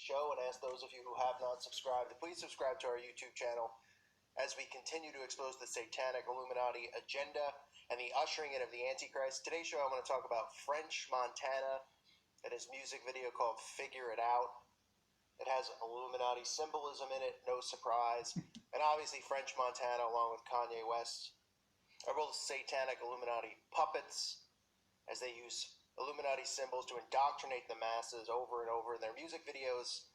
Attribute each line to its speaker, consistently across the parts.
Speaker 1: show and ask those of you who have not subscribed to please subscribe to our YouTube channel as we continue to expose the satanic Illuminati agenda and the ushering in of the Antichrist. Today's show, I want to talk about French Montana and his music video called Figure It Out. It has Illuminati symbolism in it, no surprise. And obviously French Montana, along with Kanye West, are both satanic Illuminati puppets, as they use Illuminati symbols to indoctrinate the masses over and over in their music videos,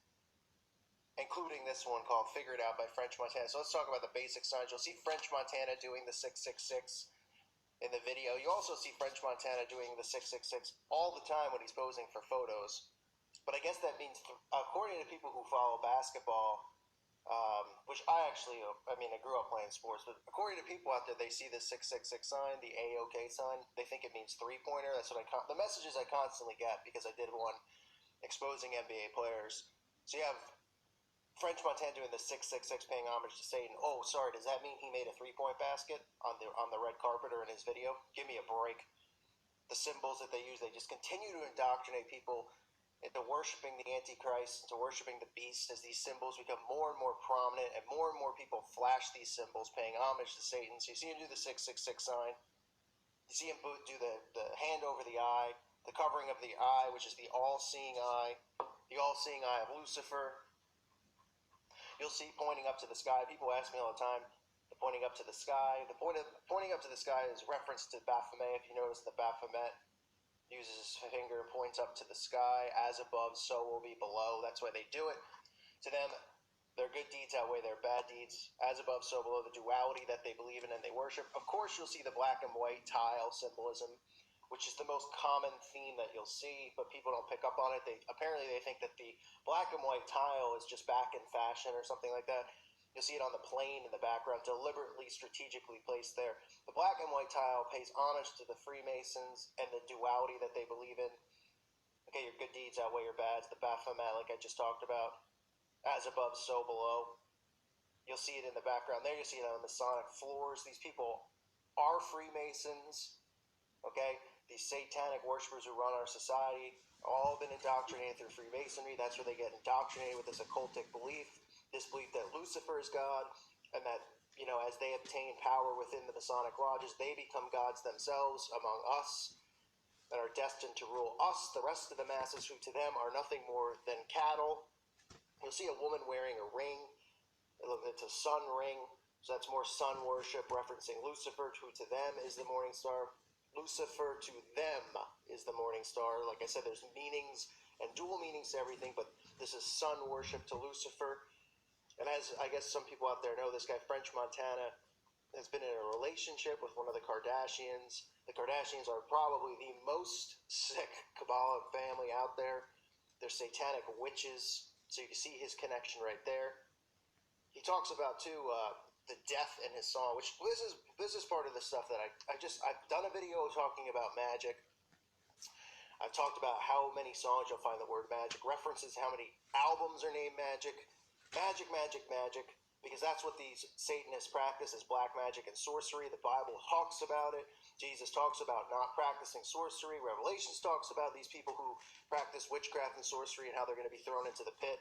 Speaker 1: including this one called Figure It Out by French Montana. So let's talk about the basic signs. You'll see French Montana doing the 666 in the video. You also see French Montana doing the 666 all the time when he's posing for photos. But I guess that means, according to people who follow basketball, which I grew up playing sports, but according to people out there, they see the 666 sign, the A-OK sign, they think it means three-pointer. That's what the messages I constantly get, because I did one exposing NBA players. So you have French Montana doing the 666, paying homage to Satan. Oh, sorry, does that mean he made a three-point basket on the red carpet or in his video? Give me a break. The symbols that they use, they just continue to indoctrinate people into worshiping the Antichrist, into worshiping the beast, as these symbols become more and more prominent and more people flash these symbols, paying homage to Satan. So you see him do the 666 sign. You see him do the hand over the eye, the covering of the eye, which is the all-seeing eye, the all-seeing eye of Lucifer. You'll see pointing up to the sky. People ask me all the time, the pointing up to the sky. The pointing up to the sky is reference to Baphomet. If you notice, the Baphomet uses his finger and points up to the sky. As above, so will be below. That's why they do it. To them, their good deeds outweigh their bad deeds. As above, so below, the duality that they believe in and they worship. Of course, you'll see the black and white tile symbolism, which is the most common theme that you'll see, but people don't pick up on it. Apparently they think that the black and white tile is just back in fashion or something like that. You'll see it on the plane in the background, deliberately, strategically placed there. The black and white tile pays homage to the Freemasons and the duality that they believe in. Okay, your good deeds outweigh your bads. The Baphomet, like I just talked about. As above, so below. You'll see it in the background there. You'll see it on the Masonic floors. These people are Freemasons. Okay? These satanic worshipers who run our society all been indoctrinated through Freemasonry. That's where they get indoctrinated with this occultic belief. This belief that Lucifer is God, and that, as they obtain power within the Masonic lodges, they become gods themselves among us, and are destined to rule us, the rest of the masses, who to them are nothing more than cattle. You'll see a woman wearing a ring. It's a sun ring, so that's more sun worship, referencing Lucifer, who to them is the morning star. Lucifer to them is the morning star. Like I said, there's meanings and dual meanings to everything, but this is sun worship to Lucifer. And as I guess some people out there know, this guy French Montana has been in a relationship with one of the Kardashians. The Kardashians are probably the most sick Kabbalah family out there. They're satanic witches, so you can see his connection right there. He talks about, too, the death in his song, which this is part of the stuff that I've done a video talking about magic. I've talked about how many songs you'll find the word magic, references how many albums are named magic. Magic, magic, magic, because that's what these Satanists practice, is black magic and sorcery. The Bible talks about it. Jesus talks about not practicing sorcery. Revelations talks about these people who practice witchcraft and sorcery and how they're going to be thrown into the pit.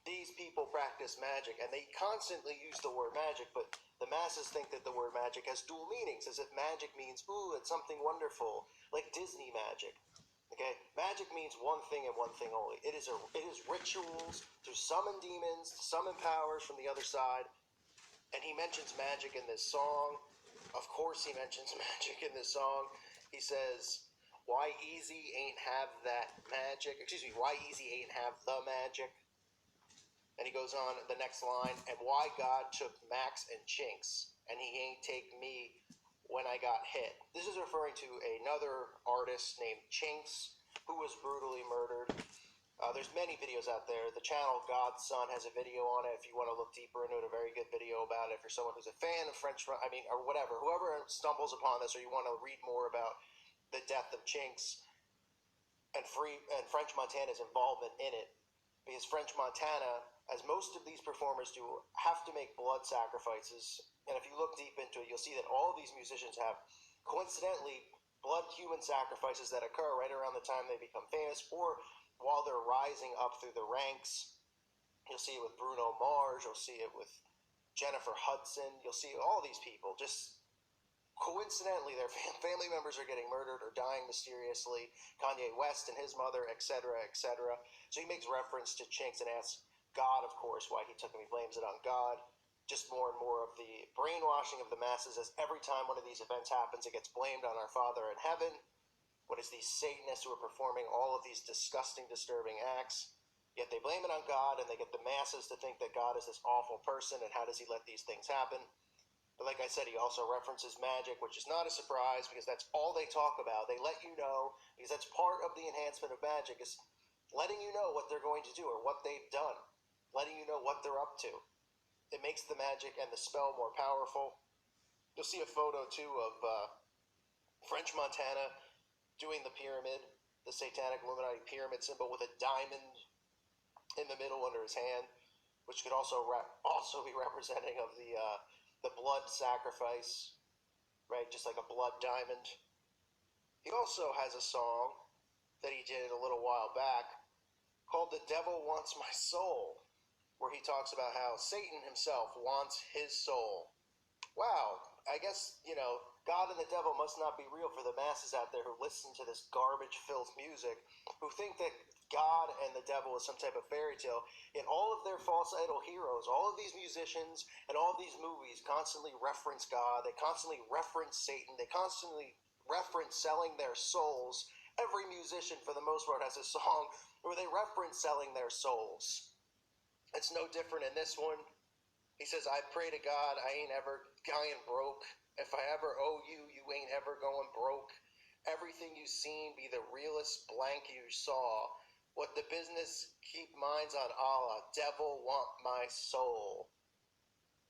Speaker 1: These people practice magic, and they constantly use the word magic, but the masses think that the word magic has dual meanings, as if magic means, ooh, it's something wonderful, like Disney magic. Okay, magic means one thing and one thing only. It is rituals to summon demons, to summon powers from the other side. And he mentions magic in this song. Of course he mentions magic in this song. He says, why easy ain't have that magic? Excuse me, why easy ain't have the magic? And he goes on the next line, and why God took Max and Chinks, and he ain't take me when I got hit. This is referring to another artist named Chinks, who was brutally murdered. There's many videos out there. The channel God's Son has a video on it if you want to look deeper into it, a very good video about it. For someone who's a fan of French, or whatever, whoever stumbles upon this, or you want to read more about the death of Chinks and French Montana's involvement in it, because French Montana, as most of these performers do, have to make blood sacrifices. And if you look deep into it, you'll see that all of these musicians have, coincidentally, blood human sacrifices that occur right around the time they become famous, or while they're rising up through the ranks You'll see it with Bruno Mars. You'll see it with Jennifer Hudson. You'll see all these people just coincidentally, their family members are getting murdered or dying mysteriously. Kanye West and his mother, etc., etc. So he makes reference to Chinks and asks God, of course, why he took him. He blames it on God. Just more and more of the brainwashing of the masses, as every time one of these events happens, it gets blamed on our Father in heaven. What is these Satanists who are performing all of these disgusting, disturbing acts? Yet they blame it on God, and they get the masses to think that God is this awful person, and how does he let these things happen? But like I said, he also references magic, which is not a surprise because that's all they talk about. They let you know, because that's part of the enhancement of magic, is letting you know what they're going to do or what they've done, letting you know what they're up to. It makes the magic and the spell more powerful. You'll see a photo, too, of French Montana doing the pyramid, the Satanic Illuminati pyramid symbol with a diamond in the middle under his hand, which could also be representing of the blood sacrifice, right? Just like a blood diamond. He also has a song that he did a little while back called "The Devil Wants My Soul," where he talks about how Satan himself wants his soul. Wow, I guess, God and the devil must not be real for the masses out there who listen to this garbage-filled music, who think that God and the devil is some type of fairy tale. Yet all of their false idol heroes, all of these musicians and all of these movies constantly reference God. They constantly reference Satan. They constantly reference selling their souls. Every musician, for the most part, has a song where they reference selling their souls. It's no different in this one. He says, I pray to God I ain't ever going broke. If I ever owe you, you ain't ever going broke. Everything you seen be the realest blank you saw. What the business, keep minds on Allah. Devil want my soul.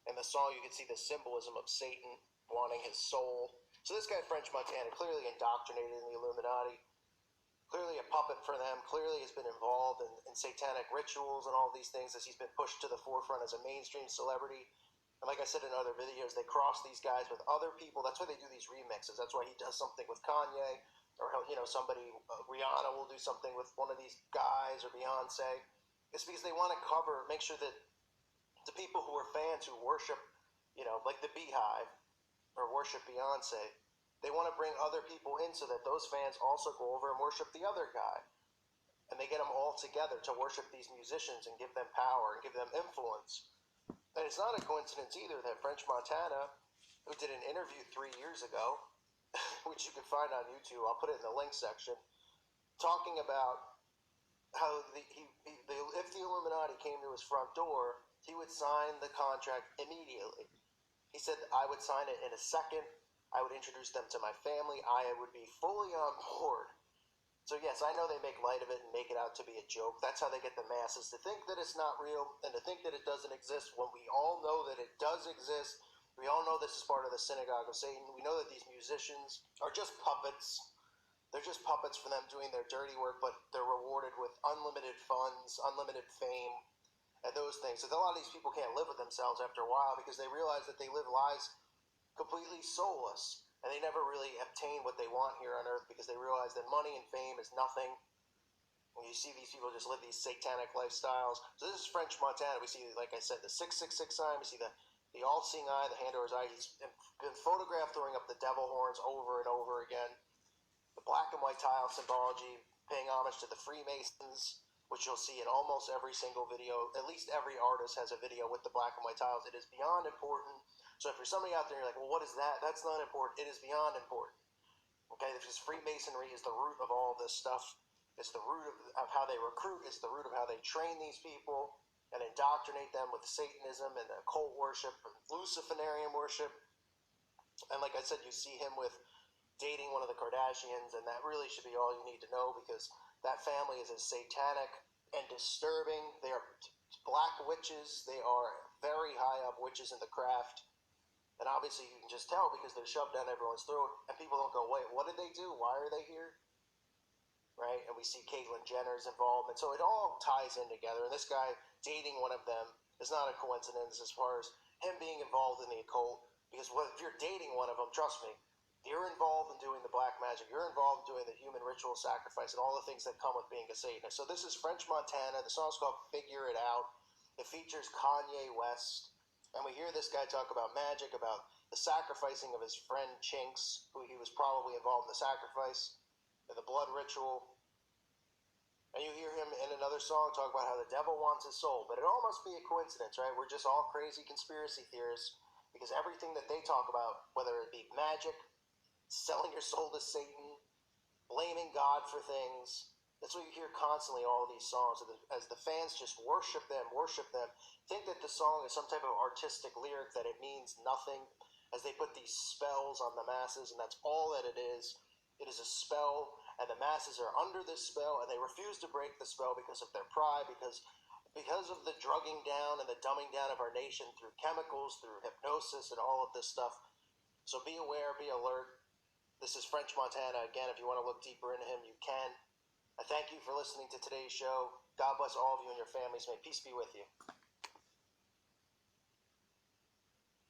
Speaker 1: In the song, you can see the symbolism of Satan wanting his soul. So this guy, French Montana, clearly indoctrinated in the Illuminati, clearly a puppet for them, clearly has been involved in satanic rituals and all these things as he's been pushed to the forefront as a mainstream celebrity. And like I said in other videos, they cross these guys with other people. That's why they do these remixes. That's why he does something with Kanye, or somebody, Rihanna will do something with one of these guys, or Beyonce. It's because they want to make sure that the people who are fans who worship, like the Beehive, or worship Beyonce, they want to bring other people in so that those fans also go over and worship the other guy. And they get them all together to worship these musicians and give them power and give them influence. And it's not a coincidence either that French Montana, who did an interview 3 years ago, which you can find on YouTube, I'll put it in the link section, talking about how if the Illuminati came to his front door, he would sign the contract immediately. He said, I would sign it in a second. I would introduce them to my family. I would be fully on board. So yes, I know they make light of it and make it out to be a joke. That's how they get the masses to think that it's not real and to think that it doesn't exist when we all know that it does exist. We all know this is part of the synagogue of Satan. We know that these musicians are just puppets. They're just puppets for them doing their dirty work, but they're rewarded with unlimited funds, unlimited fame, and those things. So a lot of these people can't live with themselves after a while because they realize that they live lives completely soulless. And they never really obtain what they want here on earth because they realize that money and fame is nothing. And you see these people just live these satanic lifestyles. So this is French Montana. We see, like I said, the 666 sign. We see the all-seeing eye, the hand over his eye. He's been photographed throwing up the devil horns over and over again. The black and white tile symbology, paying homage to the Freemasons, which you'll see in almost every single video. At least every artist has a video with the black and white tiles. It is beyond important. So if you're somebody out there, you're like, well, what is that? That's not important. It is beyond important. Okay, because Freemasonry is the root of all this stuff. It's the root of how they recruit. It's the root of how they train these people and indoctrinate them with Satanism and occult worship, Luciferian worship. And like I said, you see him with dating one of the Kardashians, and that really should be all you need to know because that family is as satanic and disturbing. They are black witches. They are very high up witches in the craft. And obviously you can just tell because they're shoved down everyone's throat and people don't go, wait, what did they do? Why are they here? Right? And we see Caitlyn Jenner's involvement. So it all ties in together. And this guy dating one of them is not a coincidence as far as him being involved in the occult. Because if you're dating one of them, trust me, you're involved in doing the black magic. You're involved in doing the human ritual sacrifice and all the things that come with being a Satanist. So this is French Montana. The song's called Figure It Out. It features Kanye West, and we hear this guy talk about magic, about the sacrificing of his friend Chinks, who he was probably involved in the sacrifice, and the blood ritual. And you hear him in another song talk about how the devil wants his soul. But it all must be a coincidence, right? We're just all crazy conspiracy theorists because everything that they talk about, whether it be magic, selling your soul to Satan, blaming God for things, that's what you hear constantly in all of these songs. As the fans just worship them, think that the song is some type of artistic lyric, that it means nothing, as they put these spells on the masses, and that's all that it is. It is a spell, and the masses are under this spell, and they refuse to break the spell because of their pride, because of the drugging down and the dumbing down of our nation through chemicals, through hypnosis, and all of this stuff. So be aware, be alert. This is French Montana. Again, if you want to look deeper into him, you can. I thank you for listening to today's show. God bless all of you and your families. May peace be with you.